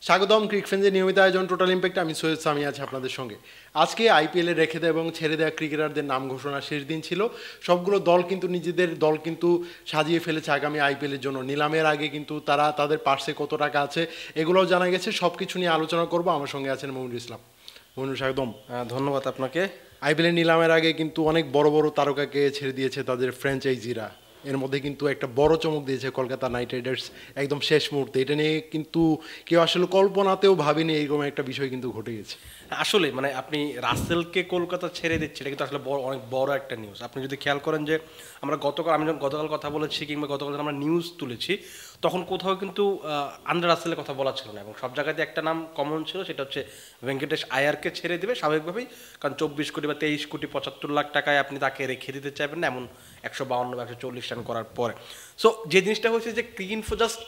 স্বাগতম ক্রিক ফ্রেন্ডসের নিয়মিত আয়োজন টোটাল ইম্প্যাক্ট। আমি সৈয়দ সামি আছি আপনাদের সঙ্গে। আজকে আইপিএলে রেখে দেওয়া এবং ছেড়ে দেওয়া ক্রিকেটারদের নাম ঘোষণা শেষ দিন ছিল। সবগুলো দল কিন্তু নিজেদের দল কিন্তু সাজিয়ে ফেলেছে আগামী আইপিএলের জন্য। নিলামের আগে কিন্তু তারা তাদের পার্সে কত টাকা আছে এগুলোও জানা গেছে। সব কিছু নিয়ে আলোচনা করব। আমার সঙ্গে আছেন মমিনুল ইসলাম। মমিনুল, স্বাগতম। ধন্যবাদ আপনাকে। আইপিএলের নিলামের আগে কিন্তু অনেক বড় বড় তারকাকে ছেড়ে দিয়েছে তাদের ফ্র্যাঞ্চাইজিরা। এর মধ্যে কিন্তু একটা বড় চমক দিয়েছে কলকাতা নাইট রাইডার্স একদম শেষ মুহূর্তে। এটা নিয়ে কিন্তু কেউ আসলে কল্পনাতেও ভাবেনি এরকম একটা বিষয় কিন্তু ঘটে গেছে। আসলে মানে আপনি রাসেলকে কলকাতা ছেড়ে দিচ্ছে, এটা কিন্তু আসলে অনেক বড় একটা নিউজ। আপনি যদি খেয়াল করেন যে আমি যখন গতকাল কথা বলেছি কিংবা গতকাল যখন আমরা নিউজ তুলেছি, তখন কোথাও কিন্তু আন্ডার রাসেলের কথা বলা ছিল না, এবং সব জায়গাতে একটা নাম কমন ছিল, সেটা হচ্ছে ভেঙ্কটেশ আয়ারকে ছেড়ে দেবে স্বাভাবিকভাবেই। কারণ 24 কোটি বা 23 কোটি 75 লাখ টাকায় আপনি তাকে রেখে দিতে চাইবেন না, এমন 152 বা 140 রান করার পরে। সো যে জিনিসটা হয়েছে যে ক্রিকইনফো জাস্ট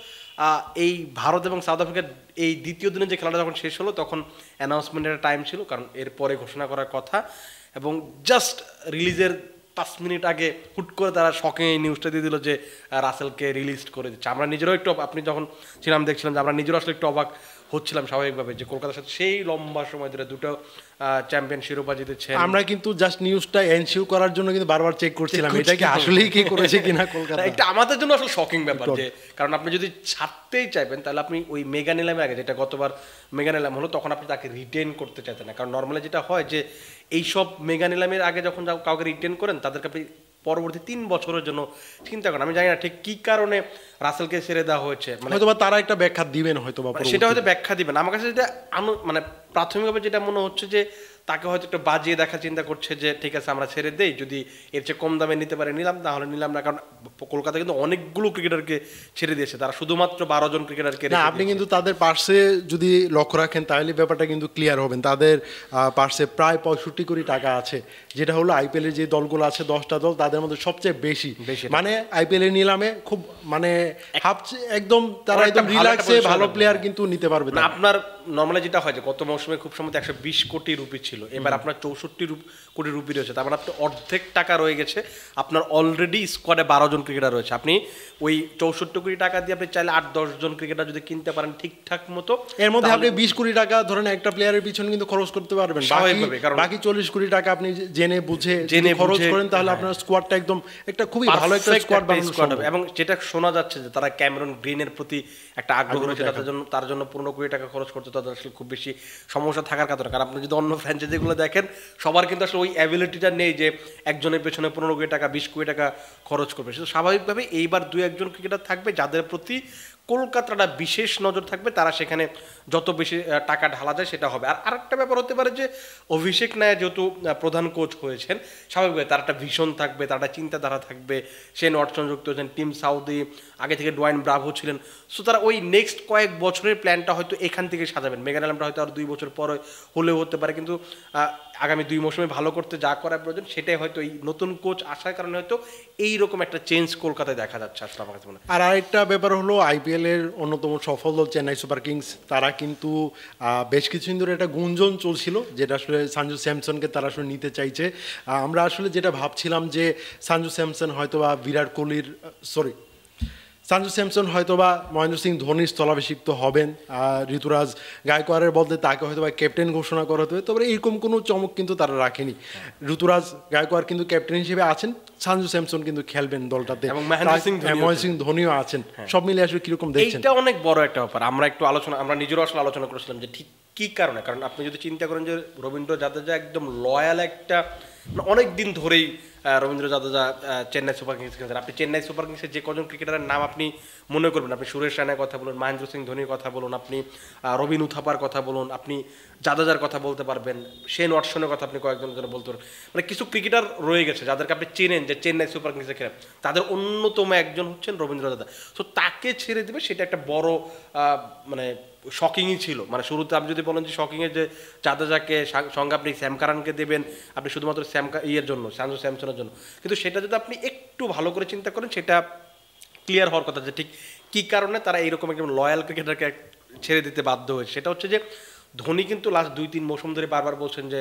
এই ভারত এবং সাউথ আফ্রিকার এই দ্বিতীয় দিনে যে খেলাটা যখন শেষ হলো, তখন অ্যানাউন্সমেন্টের টাইম ছিল, কারণ এরপরে ঘোষণা করার কথা, এবং জাস্ট রিলিজের 5 মিনিট আগে হুট করে তারা শকে এই নিউজটা দিয়ে দিল যে রাসেলকে রিলিজ করে দিচ্ছে। আমরা নিজেরাও একটু, আপনি যখন ছিলাম দেখছিলাম যে আমরা নিজেরাও আসলে একটু অবাক হচ্ছিলাম স্বাভাবিকভাবে, যে কলকাতার সাথে সেই লম্বা সময় ধরে দুটো চ্যাম্পিয়ন শিরোপা জিতেছে। আমরা কিন্তু জাস্ট নিউজটা এনশিওর করার জন্য কিন্তু বারবার চেক করছিলাম এটা কি আসলেই কি করেছে কিনা কলকাতা। এটা আমাদের জন্য আসলে শকিং ব্যাপার, যে কারণ আপনি যদি ছাড়তেই চাইবেন তাহলে আপনি ওই মেগা নিলামে আগে, যেটা গতবার মেগা নিলাম হলো, তখন আপনি তাকে রিটেন করতে চাইতেন না। কারণ নর্মালি যেটা হয় যে এইসব মেগা নিলামের আগে যখন কাউকে রিটেন করেন, তাদেরকে আপনি পরবর্তী 3 বছরের জন্য চিন্তা করেন। আমি জানি না ঠিক কি কারণে রাসেলকে ছেড়ে দেওয়া হয়েছে, মানে হয়তো তারা একটা ব্যাখ্যা দিবেন, হয়তো সেটা হয়তো ব্যাখ্যা দিবেন। আমার কাছে যেটা মানে প্রাথমিকভাবে যেটা মনে হচ্ছে যে তাকে হয়তো একটু বাজিয়ে দেখা চিন্তা করছে যে ঠিক আছে আমরা ছেড়ে দেই, যদি এর চেয়ে কম দামে নিতে পারে নিলাম, তাহলে নিলাম না। কারণ কলকাতা কিন্তু অনেকগুলো ক্রিকেটারকে ছেড়ে দিয়েছে, তারা শুধুমাত্র 12 জন ক্রিকেটারকে। না, আপনি কিন্তু তাদের পার্সে যদি লক্ষ্য রাখেন তাহলে ব্যাপারটা কিন্তু ক্লিয়ার হবেন। তাদের পার্সে প্রায় 65 কোটি টাকা আছে, যেটা হলো আইপিএলের যে দলগুলো আছে 10টা দল, তাদের মধ্যে সবচেয়ে বেশি। মানে আইপিএলের নিলামে খুব মানে একদম তারা একদম রিল্যাক্সে ভালো প্লেয়ার কিন্তু নিতে পারবে না। আপনার নর্মালি যেটা হয় যে গত মৌসুমে খুব সময় 120 কোটি রুপি ছিল, এবার আপনার 64 কোটি রুপি রয়েছে, তার মানে আপনার অর্ধেক টাকা রয়ে গেছে। আপনার অলরেডি স্কোয়াডে 12 জন ক্রিকেটার রয়েছে। আপনি ওই 64 কোটি টাকা দিয়ে আপনি চাইলে 8-10 জন ক্রিকেটার যদি কিনতে পারেন ঠিকঠাক মতো, এর মধ্যে আপনি 20 কোটি টাকা ধরেন একটা প্লেয়ারের পিছনে কিন্তু খরচ করতে পারবেন স্বাভাবিকভাবে। কারণ বাকি 40 কোটি টাকা আপনি জেনে বুঝে খরচ করেন, তাহলে আপনার স্কোয়াডটা একদম একটা খুবই ভালো একটা স্কোয়াড বানানো। এবং যেটা শোনা যাচ্ছে যে তারা ক্যামেরন গ্রিনের প্রতি একটা আগ্রহ রয়েছে, তার জন্য 15 কোটি টাকা খরচ করতে তাদের আসলে খুব বেশি সমস্যা থাকার কথা। কারণ আপনি যদি অন্য ফ্র্যাঞ্চাইজিগুলো দেখেন, সবার কিন্তু আসলে ওই অ্যাবিলিটিটা নেই যে একজনের পেছনে 15 কোটি টাকা 20 কোটি টাকা খরচ করবে। সেটা স্বাভাবিকভাবে এইবার 2-1 ক্রিকেটার থাকবে যাদের প্রতি কলকাতাটা বিশেষ নজর থাকবে, তারা সেখানে যত বেশি টাকা ঢালা যায় সেটা হবে। আর আরেকটা ব্যাপার হতে পারে যে অভিষেক নায়া যেহেতু প্রধান কোচ হয়েছেন, স্বাভাবিকভাবে তার একটা ভিশন থাকবে, তার একটা চিন্তাধারা থাকবে। সে নর্থ যুক্ত হয়েছেন, টিম সাউদি, আগে থেকে ডোয়াইন ব্রাভো ছিলেন। সো তারা ওই নেক্সট কয়েক বছরের প্ল্যানটা হয়তো এখান থেকে সাজাবেন। মেগা নিলামটা হয়তো আর 2 বছর পরে হলেও হতে পারে, কিন্তু আগামী 2 মৌসুমে ভালো করতে যা করার প্রয়োজন সেটাই হয়তো এই নতুন কোচ আসার কারণে হয়তো এইরকম একটা চেঞ্জ কলকাতায় দেখা যাচ্ছে আসলে আমার কাছে মনে হয়। আর আরেকটা ব্যাপার হলো আইপিএল এর অন্যতম সফল দল চেন্নাই সুপার কিংস, তারা কিন্তু বেশ কিছুদিন ধরে একটা গুঞ্জন চলছিল যেটা আসলে সঞ্জু স্যামসনকে তারা আসলে নিতে চাইছে। আমরা আসলে যেটা ভাবছিলাম যে সঞ্জু স্যামসন হয়তো বা বিরাট কোহলির সঞ্জু স্যামসন হয়তো বা মহেন্দ্র সিং ধোনির স্থলাভিষিক্ত হবেন, ঋতুরাজ গায়কোয়াড়ের বদলে তাকে হয়তো বা ক্যাপ্টেন ঘোষণা করা হতে হবে। তবে এরকম কোনো চমক কিন্তু তারা রাখেনি। ঋতুরাজ গায়কোয়াড় কিন্তু ক্যাপ্টেন হিসেবে আছেন, সঞ্জু স্যামসন কিন্তু খেলবেন দলটাতে, এবং মহেন্দ্র সিং ধোনিও আছেন। সব মিলে আসলে কিরকম দেখছেন? এটা অনেক বড় একটা ব্যাপার। আমরা নিজেরও আসলে আলোচনা করেছিলাম যে ঠিক কি কারণে। কারণ আপনি যদি চিন্তা করেন যে রবীন্দ্র জাদেজা একদম লয়াল একটা, অনেক দিন ধরেই রবীন্দ্র জাদেজা চেন্নাই সুপার কিংস খেলছেন। আপনি চেন্নাই সুপার কিংসের যে কজন ক্রিকেটারের নাম আপনি মনে করবেন, আপনি সুরেশ রায়নার কথা বলুন, মহেন্দ্র সিং ধোনির কথা বলুন, আপনি রবিন উথাপার কথা বলুন, আপনি জাদেজার কথা বলতে পারবেন, শেন ওয়াটসনের কথা আপনি কয়েকজনের জন্য বলতে পারবেন। মানে কিছু ক্রিকেটার রয়ে গেছে যাদেরকে আপনি চেনেন যে চেন্নাই সুপার কিংসে খেলেন, তাদের অন্যতম একজন হচ্ছেন রবীন্দ্র জাদেজা। সো তাকে ছেড়ে দেবে, সেটা একটা বড় মানে শকিংই ছিল। মানে শুরুতে আপনি যদি বলেন যে শকিংয়ের যে জাদেজাকে সঙ্গে আপনি স্যাম কারানকে দেবেন, আপনি শুধুমাত্র ইয়ের জন্য, সঞ্জু স্যামসনের জন্য, কিন্তু সেটা যদি আপনি একটু ভালো করে চিন্তা করেন, সেটা ক্লিয়ার হওয়ার কথা যে ঠিক কী কারণে তারা এইরকম একদম লয়াল ক্রিকেটারকে ছেড়ে দিতে বাধ্য হয়েছে। সেটা হচ্ছে যে ধোনি কিন্তু লাস্ট 2-3 মৌসুম ধরে বারবার বলছেন যে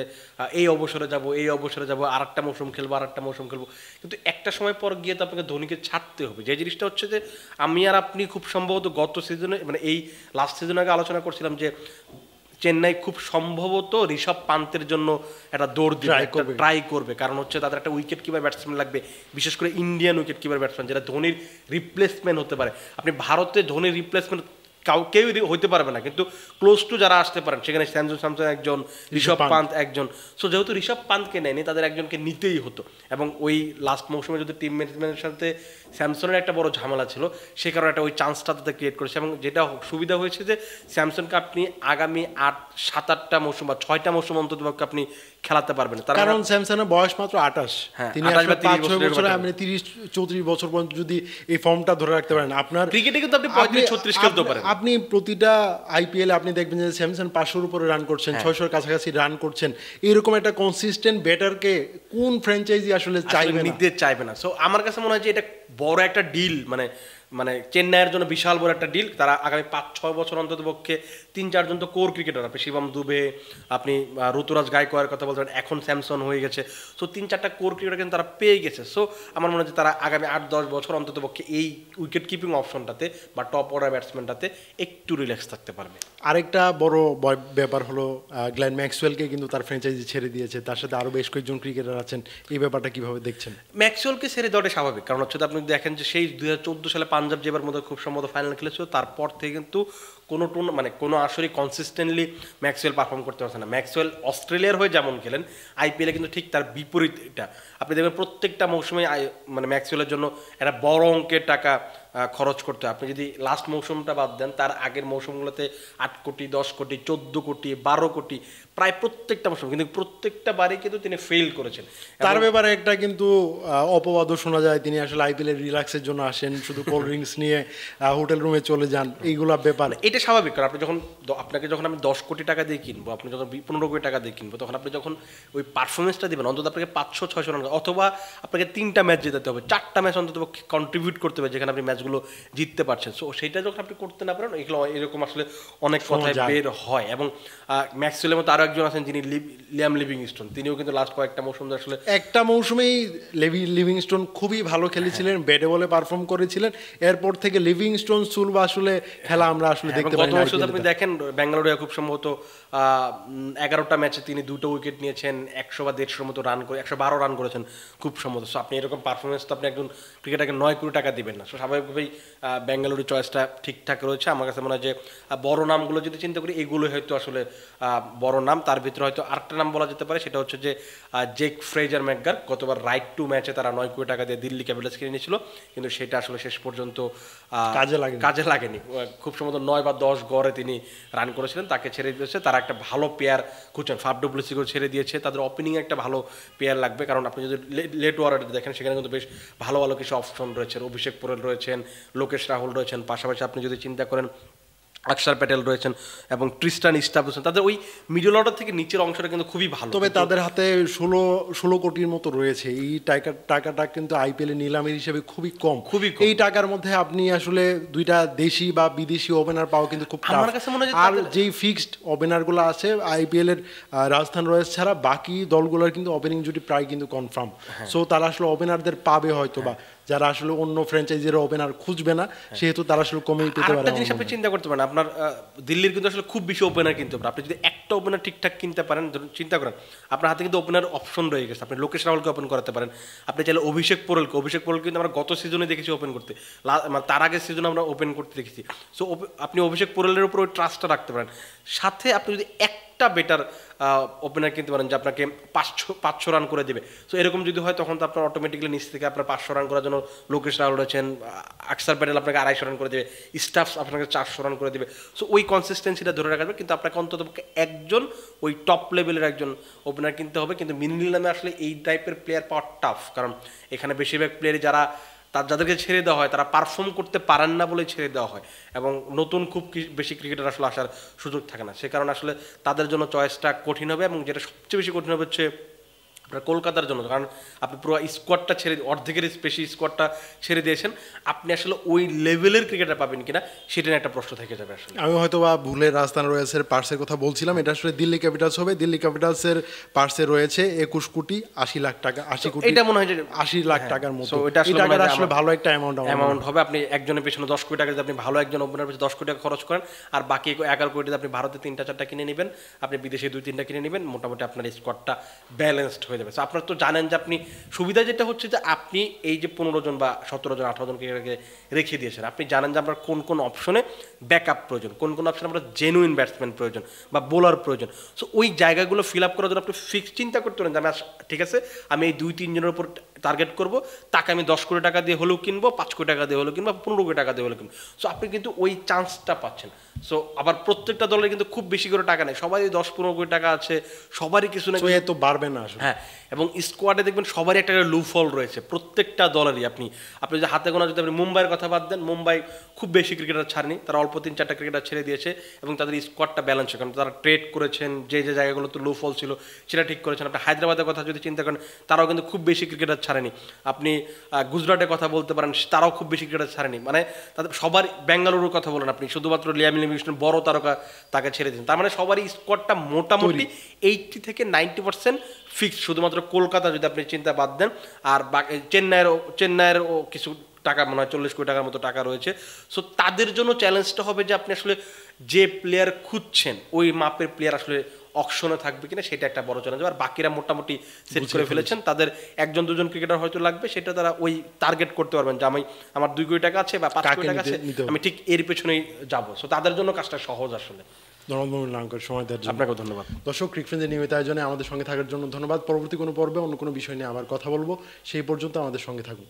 এই অবসরে যাব, এই অবসরে যাব, আর একটা মৌসুম খেলবো, আর একটা মৌসুম খেলবো, কিন্তু একটা সময় পর গিয়ে তো আপনাকে ধোনিকে ছাড়তে হবে। যে জিনিসটা হচ্ছে যে আমি আর আপনি খুব সম্ভবত গত সিজনে মানে এই লাস্ট সিজনে আগে আলোচনা করছিলাম যে চেন্নাই খুব সম্ভবত ঋষভ পান্তের জন্য একটা দৌড় ট্রাই করবে, কারণ হচ্ছে তাদের একটা উইকেট কিপার ব্যাটসম্যান লাগবে, বিশেষ করে ইন্ডিয়ান উইকেট কিপার ব্যাটসম্যান যেটা ধোনির রিপ্লেসমেন্ট হতে পারে। আপনি ভারতে ধোনির রিপ্লেসমেন্ট কেউই হইতে পারবে না, কিন্তু ক্লোজ টু যারা আসতে পারেন সেখানে স্যামসন স্যামসন একজন, ঋষভ পান্ত একজন। সো যেহেতু ঋষভ পান্তকে নেয়নি, তাদের একজনকে নিতেই হতো। এবং ওই লাস্ট মৌসুমে যদি টিম ম্যানেজমেন্টের সাথে স্যামসনের একটা বড় ঝামেলা ছিল, সে কারণে একটা ওই চান্সটা তাদের ক্রিয়েট করেছে। এবং যেটা সুবিধা হয়েছে যে স্যামসনকে আপনি আগামী 7-8টা মৌসুম বা 6টা মৌসুম অন্তত আপনি খেলাতে পারবেন, কারণ স্যামসনের বয়স মাত্র 28। তিনি 5-6 বছর, আপনি 30-34 বছর পর্যন্ত যদি এই ফর্মটা ধরে রাখতে পারেন, আপনার ক্রিকেটে কিন্তু আপনি 35-36 খেলতে পারেন। আপনি প্রতিটা আইপিএল আপনি দেখবেন যে স্যামসন 500-র উপরে রান করছেন, 600-র কাছাকাছি রান করছেন। এরকম একটা কনসিস্টেন্ট ব্যাটারকে কোন ফ্র্যাঞ্চাইজি আসলে নিতে চাইবে না। সো আমার কাছে মনে হয় যে এটা বড় একটা ডিল, মানে চেন্নাইয়ের জন্য বিশাল বড় একটা ডিল। তারা আগামী 5-6 বছর অন্তত পক্ষে 3-4 জন তো কোর ক্রিকেটার, আপনি শিবম দুবে, আপনি ঋতুরাজ গায়কোয়াড়ের কথা বলতে পারেন, এখন স্যামসন হয়ে গেছে। সো 3-4টা কোর ক্রিকেটার কিন্তু তারা পেয়ে গেছে। সো আমার মনে হয় যে তারা আগামী 8-10 বছর অন্তত পক্ষে এই উইকেট কিপিং অপশনটাতে বা টপ অর্ডার ব্যাটসম্যানটাতে একটু রিল্যাক্স থাকতে পারবে। আরেকটা বড় ব্যাপার হলো গ্লেন ম্যাক্সওয়েলকে কিন্তু তার ফ্র্যাঞ্চাইজি ছেড়ে দিয়েছে, তার সাথে আরও বেশ কয়েকজন ক্রিকেটার আছেন। এই ব্যাপারটা কিভাবে দেখছেন? ম্যাক্সওয়েলকে ছেড়ে দেওয়াটা স্বাভাবিক, কারণ হচ্ছে আপনি দেখেন যে সেই 2014 সালে পাঞ্জাব যেবার মধ্যে খুব সম্ভবত ফাইনাল খেলেছিল, তারপর থেকে কিন্তু কোনো আসলে কনসিস্টেন্টলি ম্যাক্সওয়েল পারফর্ম করতে পারছে না। ম্যাক্সওয়েল অস্ট্রেলিয়ার হয়ে যেমন খেলেন, আইপিএলে কিন্তু ঠিক তার বিপরীত এটা। আপনি দেখবেন প্রত্যেকটা মৌসুমে মানে ম্যাক্সওয়েলের জন্য একটা বড় অঙ্কের টাকা খরচ করতে হয়। আপনি যদি লাস্ট মৌসুমটা বাদ দেন, তার আগের মৌসুমগুলোতে 8 কোটি, 10 কোটি, 14 কোটি, 12 কোটি, প্রায় প্রত্যেকটা মৌসুম, কিন্তু প্রত্যেকটা বারই কিন্তু তিনি ফেল করেছেন। তার ব্যাপারে একটা কিন্তু অপবাদও শোনা যায়, তিনি আসলে আইপিএলের রিল্যাক্সের জন্য আসেন, শুধু কোল্ড ড্রিঙ্কস নিয়ে হোটেল রুমে চলে যান, এইগুলো ব্যাপার। এটা স্বাভাবিক, কারণ আপনাকে যখন আমি 10 কোটি টাকা দিয়ে কিনবো, আপনি যখন 15 কোটি টাকা দিয়ে কিনবো, তখন আপনি যখন ওই পারফরমেন্সটা দেবেন, অন্তত আপনাকে 500-600 রান, অথবা আপনাকে 3টা ম্যাচ জেতাতে হবে, 4টা ম্যাচ অন্তত কন্ট্রিবিউট করতে হবে যেখানে আপনি ম্যাচগুলো জিততে পারছেন। সো সেইটা যখন আপনি করতে না পারেন, এগুলো এরকম আসলে অনেক কথাই বের হয়। এবং ম্যাক্সওয়েলের মতো আরও একজন আছেন যিনি লিয়াম লিভিংস্টোন, তিনিও কিন্তু লাস্ট কয়েকটা মৌসুম আসলে একটা মৌসুমেই লিভিংস্টোন খুবই ভালো খেলেছিলেন, ব্যাটে বলে পারফর্ম করেছিলেন। এরপর থেকে লিভিংস্টোন সুলভা আসলে খেলা আমরা আসলে দেখতে পাই না। আপনি দেখেন বেঙ্গালুরু খুব সম্ভবত 11টা ম্যাচে তিনি 2টো উইকেট নিয়েছেন, 100 বা 150 মতো রান করে 112 রান করেছেন খুব সম্ভবত। সো আপনি এরকম পারফরমেন্স তো আপনি একজন ক্রিকেটারকে 9 কোটি টাকা দিবেন না। সো স্বাভাবিকভাবেই বেঙ্গালুরু চয়েসটা ঠিকঠাক রয়েছে। আমার কাছে মনে হয় যে বড় নামগুলো যদি চিন্তা করি, এগুলোই হয়তো আসলে বড় নাম। তার ভিতরে হয়তো আরেকটা নাম বলা যেতে পারে, সেটা হচ্ছে যে জেক ফ্রেজার ম্যাকগার। গতবার রাইট টু ম্যাচে তারা 9 কোটি টাকা দিয়ে দিল্লি ক্যাপিটালস কিনে নিয়েছিল, কিন্তু সেটা আসলে শেষ পর্যন্ত কাজে লাগেনি। খুব সম্ভবত 9 বা 10 গড়ে তিনি রান করেছিলেন, তাকে ছেড়ে দিয়েছে। তারা একটা ভালো প্লেয়ার খুঁজছেন, ফাফ ডু প্লেসিসকেও ছেড়ে দিয়েছে। তাদের ওপেনিংয়ে একটা ভালো প্লেয়ার লাগবে, কারণ আপনি যদি লেট ওয়ার্ডে দেখেন, সেখানে কিন্তু বেশ ভালো ভালো কিছু অপশন রয়েছেন। অভিষেক পোরেল রয়েছেন, লোকেশ রাহুল রয়েছেন, পাশাপাশি আপনি যদি চিন্তা করেন অক্ষর প্যাটেল রয়েছেন এবং ট্রিস্টান স্টাফ রয়েছেন। তাদের ওই মিডল অর্ডার থেকে নিচের অংশটা কিন্তু খুবই ভালো। তবে তাদের হাতে 16 কোটির মতো রয়েছে। এই টাকাটা কিন্তু আইপিএল এর নিলামের হিসেবে খুবই কম। এই টাকার মধ্যে আপনি আসলে 2টা দেশি বা বিদেশি ওপেনার পাওয়া কিন্তু খুব টাফ। আর যেই ফিক্সড ওপেনারগুলো আছে আইপিএল এর, রাজস্থান রয়্যালস ছাড়া বাকি দলগুলোর কিন্তু ওপেনিং জুটি প্রায় কিন্তু কনফার্ম। সো তারা আসলে ওপেনারদের পাবে হয়তো বা যারা আসলে অন্য ফ্র্যাঞ্চাইজির ওপেনার খুঁজবে না, সেহেতু তারা আসলে কমেই পেতে পারে। একটা জিনিস আপনি চিন্তা করতে পারেন, আপনার দিল্লির কিন্তু আসলে খুব বেশি ওপেনার কিনতে পারেন। আপনি যদি একটা ওপেনার ঠিকঠাক কিনতে পারেন, চিন্তা করেন আপনার হাতে কিন্তু ওপেনার অপশন রয়ে গেছে। আপনি লোকেশ রাহুলকে ওপেন করাতে পারেন, আপনি চাইলে অভিষেক পোরেল কিন্তু আমরা গত সিজনে দেখেছি ওপেন করতে, তার আগের সিজনে আমরা ওপেন করতে দেখেছি। সো আপনি অভিষেক পোরেলের উপর ওই ট্রাস্টটা রাখতে পারেন। সাথে আপনি যদি একটা বেটার ওপেনার কিনতে পারেন যে আপনাকে 500 রান করে দেবে, সো এরকম যদি হয়, তখন তো আপনার অটোমেটিক্যালি নিচ থেকে আপনার 500 রান করার জন্য লোকেশ রাহুল রয়েছেন, অক্ষর প্যাটেল আপনাকে 250 রান করে দেবে, স্টাফ আপনাকে 400 রান করে দেবে। সো ওই কনসিস্টেন্সিটা ধরে রাখবে, কিন্তু আপনাকে অন্তত একজন ওই টপ লেভেলের একজন ওপেনার কিনতে হবে। কিন্তু মিনিল নামে আসলে এই টাইপের প্লেয়ার পাওয়া টাফ, কারণ এখানে বেশিরভাগ প্লেয়ারই যাদেরকে ছেড়ে দেওয়া হয় তারা পারফর্ম করতে পারেন না বলে ছেড়ে দেওয়া হয়, এবং নতুন খুব বেশি ক্রিকেটার আসলে আসার সুযোগ থাকে না। সে কারণে আসলে তাদের জন্য চয়েসটা কঠিন হবে। এবং যেটা সবচেয়ে বেশি কঠিন হবে হচ্ছে আপনার কলকাতার জন্য, কারণ আপনি পুরো স্কোয়াডটা ছেড়ে অর্ধেকের বেশি স্কোয়াডটা ছেড়ে দিয়েছেন, আপনি আসলে ওই লেভেলের ক্রিকেটার পাবেন কিনা সেটা নিয়ে একটা প্রশ্ন থেকে যাবে আসলে। আমি হয়তো বা ভুলে রাজস্থান রয়্যালসের পার্সের কথা বলছিলাম, এটা আসলে দিল্লি ক্যাপিটালস হবে। দিল্লি ক্যাপিটালসের পার্সে রয়েছে 21 কোটি 80 লাখ টাকা, 80 কোটি এটা মনে হয় যে 80 লাখ টাকার মতো। So, এটা আসলে এই টাকাটা মনে হয় যে আসলে ভালো একটা অ্যামাউন্ট হবে। আপনি একজনের পেছনে 10 কোটি টাকা যদি আপনি ভালো একজন ওপেনার পেছনে 10 কোটি টাকা খরচ করেন, আর বাকি 11 কোটিতে আপনি ভারতে 3-4টা কিনে নেবেন, আপনি বিদেশে 2-3টা কিনে নেবেন, মোটামুটি আপনার স্কোয়াডটা ব্যালেন্সড হয়ে যাবে। So, আপনারা তো জানেন যে আপনি সুবিধা যেটা হচ্ছে যে আপনি এই যে 15 জন বা 17 জন 18 জন ক্রিকেটারকে রেখে দিয়েছেন, আপনি জানেন যে আপনার কোন কোন অপশনে ব্যাকআপ প্রয়োজন, কোন কোন অপশনে আপনার জেনুইন ব্যাটসম্যান প্রয়োজন বা বোলার প্রয়োজন। সো ওই জায়গাগুলো ফিল আপ করার জন্য আপনি ফিক্স চিন্তা করতে পারেন যে আমি ঠিক আছে, আমি এই 2-3 জনের উপর টার্গেট করব, তাকে আমি 10 কোটি টাকা দিয়ে হলেও কিনবো, 5 কোটি টাকা দিয়ে হলেও কিনবো, 15 কোটি টাকা দিয়ে হলেও কিনবো। সো আপনি কিন্তু ওই চান্সটা পাচ্ছেন। সো আবার প্রত্যেকটা দলের কিন্তু খুব বেশি করে টাকা নেই, সবারই 10-15 কোটি টাকা আছে, সবারই কিছু না এত বাড়বে না আসলে। হ্যাঁ, এবং স্কোয়াডে দেখবেন সবারই একটা লু ফল রয়েছে প্রত্যেকটা দলেরই। আপনি যে হাতে গোনা যদি আপনি মুম্বাইয়ের কথা বাদ দেন, মুম্বাই খুব বেশি ক্রিকেটার ছাড়েনি, তারা অল্প 3-4টা ক্রিকেটার ছেড়ে দিয়েছে এবং তাদের স্কোয়াডটা ব্যালেন্স, কারণ তারা ট্রেড করেছেন, যে যে জায়গাগুলোতে লু ফল ছিল সেটা ঠিক করেছেন। আপনি হায়দ্রাবাদের কথা যদি চিন্তা করেন, তারাও কিন্তু খুব বেশি ক্রিকেটার ছাড়েনি। আপনি গুজরাটের কথা বলতে পারেন, তারাও খুব বেশি ক্রিকেটার ছাড়েনি। মানে তাদের সবার, বেঙ্গালুরুর কথা বলেন আপনি, শুধুমাত্র লিয়াম লিভিংস্টোন বড় তারকা তাকে ছেড়ে দিন। তার মানে সবারই স্কোয়াডটা মোটামুটি 80 থেকে 90% ফিক্সড। শুধুমাত্র কলকাতা যদি আপনি চিন্তা বাদ দেন, আর চেন্নাইয়েরও কিছু টাকা মনে হয় 40 কোটি টাকার মতো টাকা রয়েছে। সো তাদের জন্য চ্যালেঞ্জটা হবে যে আপনি আসলে যে প্লেয়ার খুঁজছেন ওই মাপের প্লেয়ার আসলে অকশনে থাকবে কিনা, সেটা একটা বড় চ্যালেঞ্জ। আর বাকিরা মোটামুটি সেট করে ফেলেছেন, তাদের 1-2 ক্রিকেটার হয়তো লাগবে, সেটা তারা ওই টার্গেট করতে পারবেন যে আমার 2 কোটি টাকা আছে বা 5 কোটি টাকা আছে, আমি ঠিক এর পেছনেই যাবো। সো তাদের জন্য কাজটা সহজ আসলে। ধন্যবাদ সময় দেওয়ার জন্য। আপনাকেও ধন্যবাদ। দর্শক, ক্রিক ফ্রেন্ডসের নিয়মিত আয়োজনে আমাদের সঙ্গে থাকার জন্য ধন্যবাদ। পরবর্তী কোনো পর্বে অন্য কোনো বিষয় নিয়ে আবার কথা বলবো, সেই পর্যন্ত আমাদের সঙ্গে থাকুন।